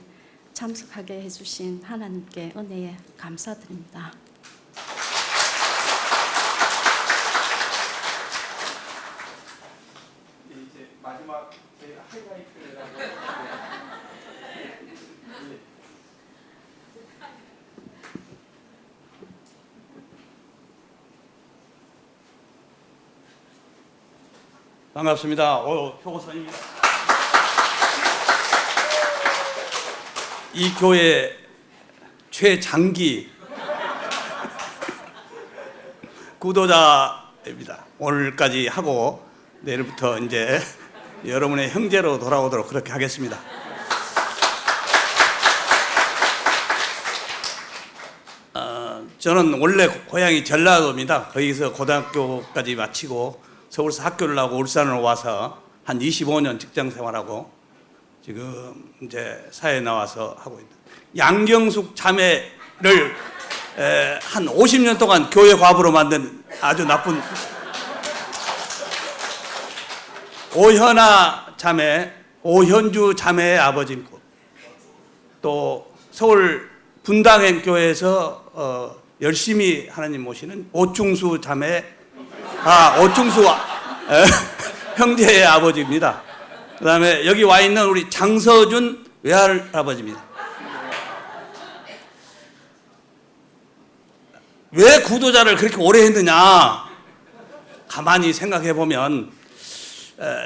참석하게 해주신 하나님께 은혜에 감사드립니다. 이제 마지막 저희가 하이라이트를 반갑습니다. 효고선입니다. 이 교회 최장기 구도자입니다. 오늘까지 하고 내일부터 이제 여러분의 형제로 돌아오도록 그렇게 하겠습니다. 저는 원래 고향이 전라도입니다. 거기서 고등학교까지 마치고 서울서 학교를 나오고 울산으로 와서 한 25년 직장 생활하고 지금 이제 사회에 나와서 하고 있는 양경숙 자매를 한 50년 동안 교회 과부로 만든 아주 나쁜 오현아 자매, 오현주 자매의 아버지고 또 서울 분당행 교회에서 열심히 하나님 모시는 오충수 자매, 오충수 형제의 아버지입니다. 그 다음에 여기 와 있는 우리 장서준 외할아버지입니다. 왜 구도자를 그렇게 오래 했느냐? 가만히 생각해 보면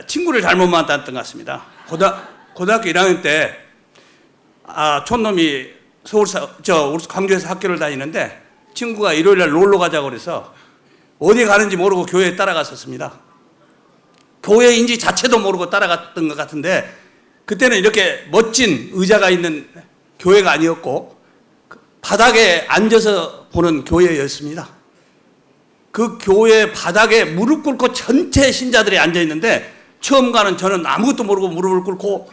친구를 잘못 만났던 것 같습니다. 고등학교 1학년 때 촌놈이 우리 광주에서 학교를 다니는데 친구가 일요일날 놀러 가자고 그래서 어디 가는지 모르고 교회에 따라갔었습니다. 교회인지 자체도 모르고 따라갔던 것 같은데 그때는 이렇게 멋진 의자가 있는 교회가 아니었고 바닥에 앉아서 보는 교회였습니다. 그 교회 바닥에 무릎 꿇고 전체 신자들이 앉아 있는데 처음 가는 저는 아무것도 모르고 무릎을 꿇고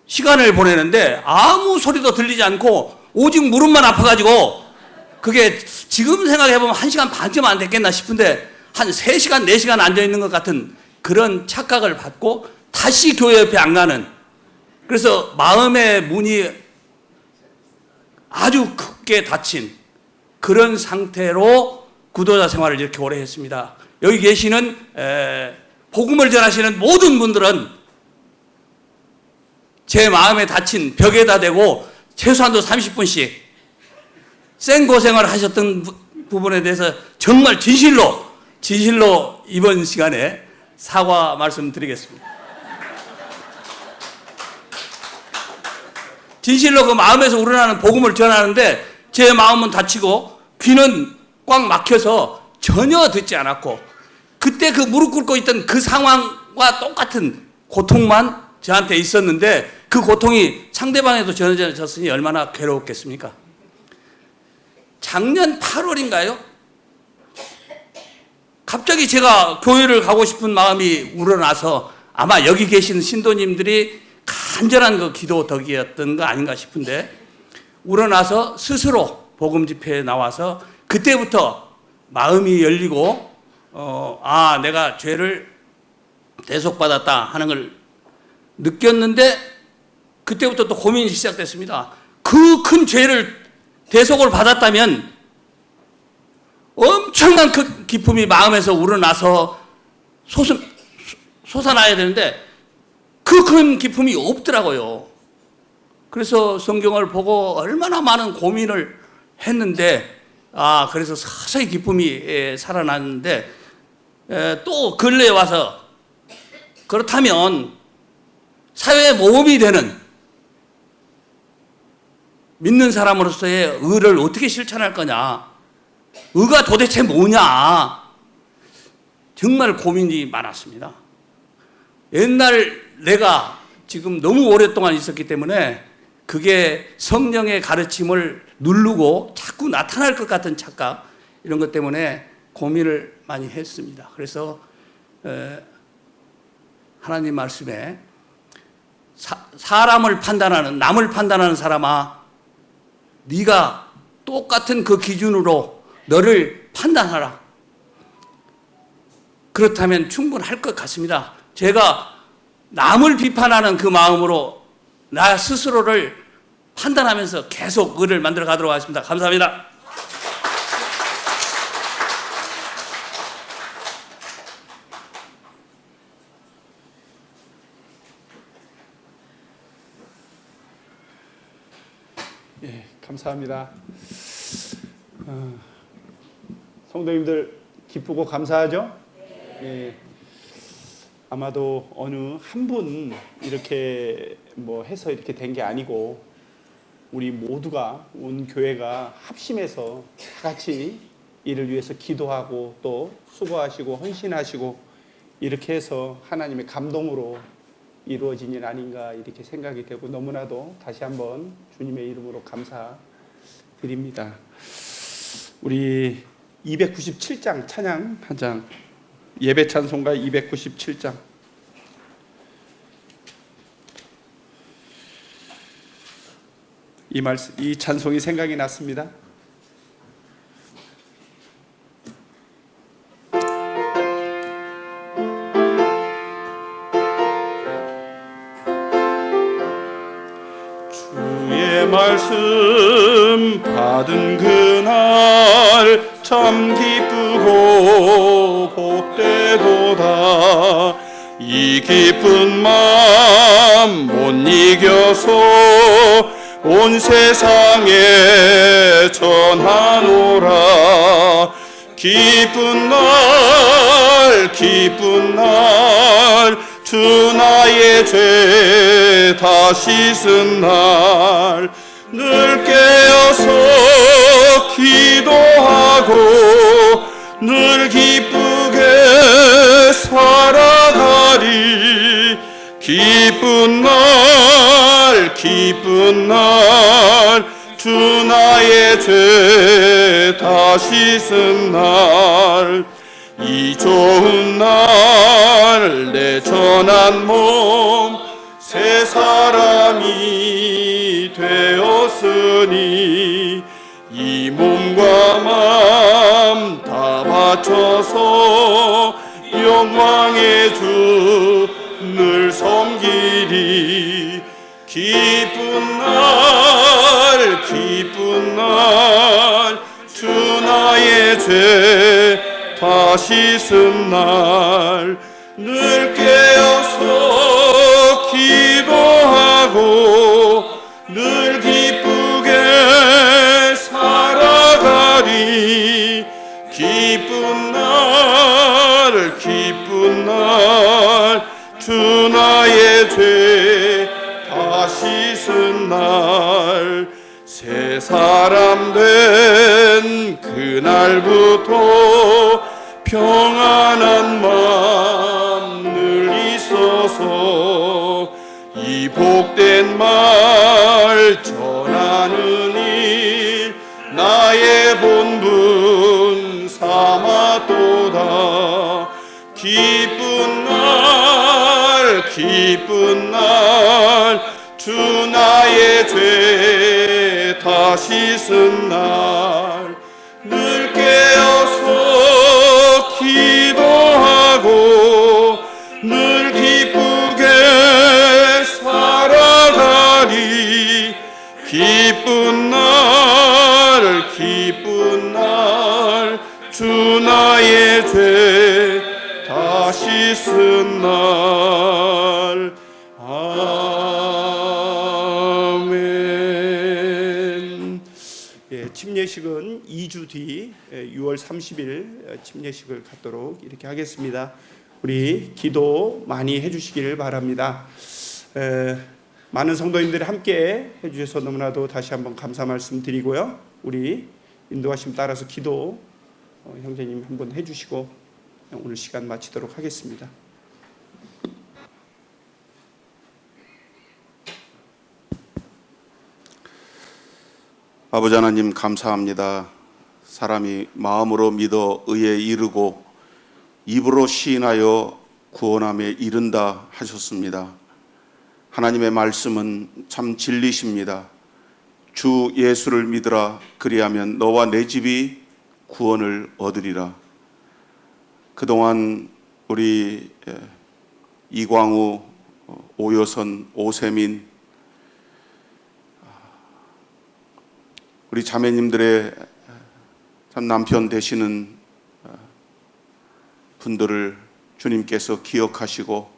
시간을 보내는데 아무 소리도 들리지 않고 오직 무릎만 아파가지고 그게 지금 생각해보면 1시간 반쯤 안 됐겠나 싶은데 한 3시간, 4시간 앉아있는 것 같은 그런 착각을 받고 다시 교회 옆에 안 가는, 그래서 마음의 문이 아주 크게 닫힌 그런 상태로 구도자 생활을 이렇게 오래 했습니다. 여기 계시는 복음을 전하시는 모든 분들은 제 마음에 닫힌 벽에다 대고 최소한도 30분씩 생고생을 하셨던 부분에 대해서 정말 진실로 이번 시간에 사과 말씀드리겠습니다. 진실로 그 마음에서 우러나는 복음을 전하는데 제 마음은 닫히고 귀는 꽉 막혀서 전혀 듣지 않았고 그때 그 무릎 꿇고 있던 그 상황과 똑같은 고통만 저한테 있었는데 그 고통이 상대방에도 전해졌으니 얼마나 괴로웠겠습니까? 작년 8월인가요? 갑자기 제가 교회를 가고 싶은 마음이 우러나서 아마 여기 계신 신도님들이 간절한 그 기도 덕이었던 거 아닌가 싶은데 우러나서 스스로 복음 집회에 나와서 그때부터 마음이 열리고 내가 죄를 대속받았다 하는 걸 느꼈는데 그때부터 또 고민이 시작됐습니다. 그 큰 죄를 대속을 받았다면 엄청난 그 기쁨이 마음에서 우러나서 솟아나야 되는데 그 그 큰 기쁨이 없더라고요. 그래서 성경을 보고 얼마나 많은 고민을 했는데, 그래서 서서히 기쁨이 살아났는데, 또 근래에 와서 그렇다면 사회에 모범이 되는 믿는 사람으로서의 의를 어떻게 실천할 거냐, 의가 도대체 뭐냐, 정말 고민이 많았습니다. 옛날 내가 지금 너무 오랫동안 있었기 때문에 그게 성령의 가르침을 누르고 자꾸 나타날 것 같은 착각, 이런 것 때문에 고민을 많이 했습니다. 그래서 하나님 말씀에 사람을 판단하는, 남을 판단하는 사람아, 네가 똑같은 그 기준으로 너를 판단하라. 그렇다면 충분할 것 같습니다. 제가 남을 비판하는 그 마음으로 나 스스로를 판단하면서 계속 의를 만들어 가도록 하겠습니다. 감사합니다. 예, 감사합니다. 성도님들 기쁘고 감사하죠? 예. 아마도 어느 한 분 이렇게 뭐 해서 이렇게 된 게 아니고, 우리 모두가, 온 교회가 합심해서 다 같이 이를 위해서 기도하고 또 수고하시고 헌신하시고 이렇게 해서 하나님의 감동으로 이루어진 일 아닌가 이렇게 생각이 되고, 너무나도 다시 한번 주님의 이름으로 감사드립니다. 우리 297장 찬양 한 장, 예배 찬송가 297장. 이 찬송이 생각이 났습니다. 주의 말씀 받은 그날 참 기쁘고 복되도다. 이 기쁜 마음 못 이겨서 온 세상에 전하노라. 기쁜 날 기쁜 날 주 나의 죄 다 씻은 날, 늘 깨어서 기도하고 늘 기쁘게 살아가리. 기쁜 날 주 나의 죄 다 씻은 날, 이 좋은 날 내 전한 몸 새 사람이 되었으니, 이 몸과 마음 다 바쳐서 영광의 주 늘 섬기리. 기쁜 날 주 나의 죄 다 씻은 날, 늘 깨어서 기도하고 늘 기쁘게 살아가리. 기쁜 날 주 나의 죄 다 씻은 날, 새 사람 된 그날부터 평안한 마음 늘 있어서 이 복된 말 전하는 일 나의 본분 삼았도다. 기쁜 날 주 나의 죄 다 씻은 날, 늘 깨어서 기도하고 늘 기쁘게 살아가리. 기쁜 날 주 나의 죄 다 씻은 날. 아멘. 예, 침례식은 2주 뒤 6월 30일 침례식을 갖도록 이렇게 하겠습니다. 우리 기도 많이 해주시기를 바랍니다. 많은 성도님들이 함께 해주셔서 너무나도 다시 한번 감사 말씀 드리고요. 우리 인도하심 따라서 기도 형제님 한번 해주시고 오늘 시간 마치도록 하겠습니다. 아버지 하나님 감사합니다. 사람이 마음으로 믿어 의에 이르고 입으로 시인하여 구원함에 이른다 하셨습니다. 하나님의 말씀은 참 진리십니다. 주 예수를 믿으라 그리하면 너와 내 집이 구원을 얻으리라. 그동안 우리 이광우, 오여선, 오세민 우리 자매님들의 참 남편 되시는 분들을 주님께서 기억하시고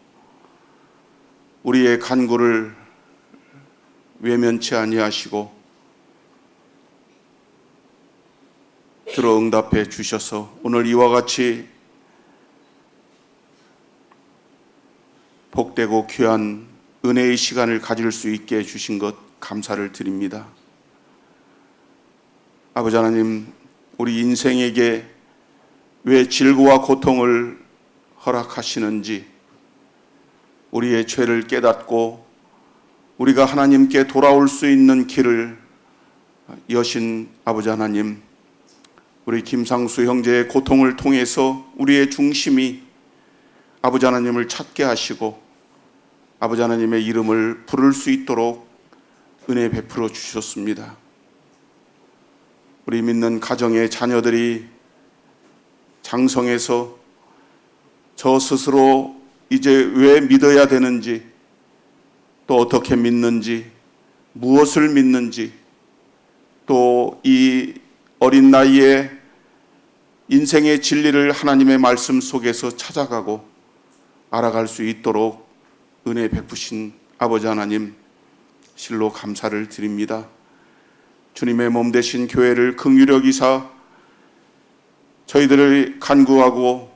우리의 간구를 외면치 아니하시고 들어 응답해 주셔서 오늘 이와 같이 복되고 귀한 은혜의 시간을 가질 수 있게 해주신 것 감사를 드립니다. 아버지 하나님, 우리 인생에게 왜 질고와 고통을 허락하시는지 우리의 죄를 깨닫고 우리가 하나님께 돌아올 수 있는 길을 여신 아버지 하나님, 우리 김상수 형제의 고통을 통해서 우리의 중심이 아버지 하나님을 찾게 하시고 아버지 하나님의 이름을 부를 수 있도록 은혜 베풀어 주셨습니다. 우리 믿는 가정의 자녀들이 장성해서 저 스스로 이제 왜 믿어야 되는지, 또 어떻게 믿는지, 무엇을 믿는지, 또 이 어린 나이에 인생의 진리를 하나님의 말씀 속에서 찾아가고 알아갈 수 있도록 은혜 베푸신 아버지 하나님, 실로 감사를 드립니다. 주님의 몸 되신 교회를 긍휼히 여기사 저희들을 간구하고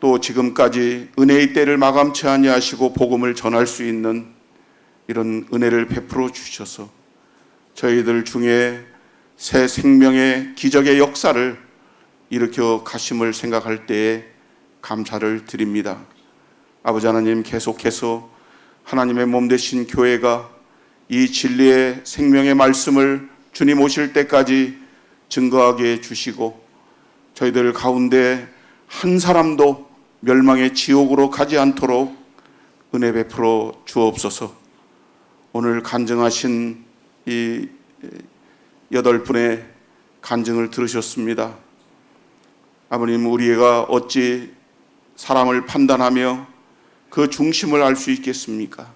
또 지금까지 은혜의 때를 마감치 아니하시고 복음을 전할 수 있는 이런 은혜를 베풀어 주셔서 저희들 중에 새 생명의 기적의 역사를 일으켜 가심을 생각할 때에 감사를 드립니다. 아버지 하나님, 계속해서 하나님의 몸 되신 교회가 이 진리의 생명의 말씀을 주님 오실 때까지 증거하게 해주시고 저희들 가운데 한 사람도 멸망의 지옥으로 가지 않도록 은혜 베풀어 주옵소서. 오늘 간증하신 이 8분의 간증을 들으셨습니다. 아버님, 우리가 어찌 사람을 판단하며 그 중심을 알 수 있겠습니까?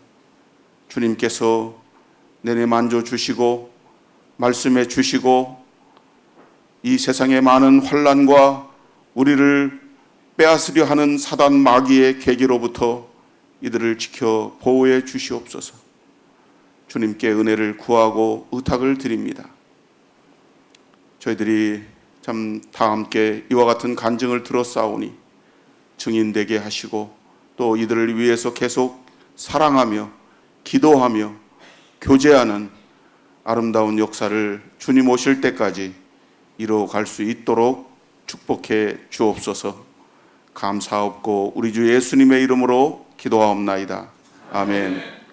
주님께서 내내 만져주시고 말씀해 주시고 이 세상의 많은 환난과 우리를 빼앗으려 하는 사단 마귀의 계기로부터 이들을 지켜 보호해 주시옵소서. 주님께 은혜를 구하고 의탁을 드립니다. 저희들이 참 다 함께 이와 같은 간증을 들었사오니 증인되게 하시고 또 이들을 위해서 계속 사랑하며 기도하며 교제하는 아름다운 역사를 주님 오실 때까지 이루어갈 수 있도록 축복해 주옵소서. 감사옵고 우리 주 예수님의 이름으로 기도하옵나이다. 아멘.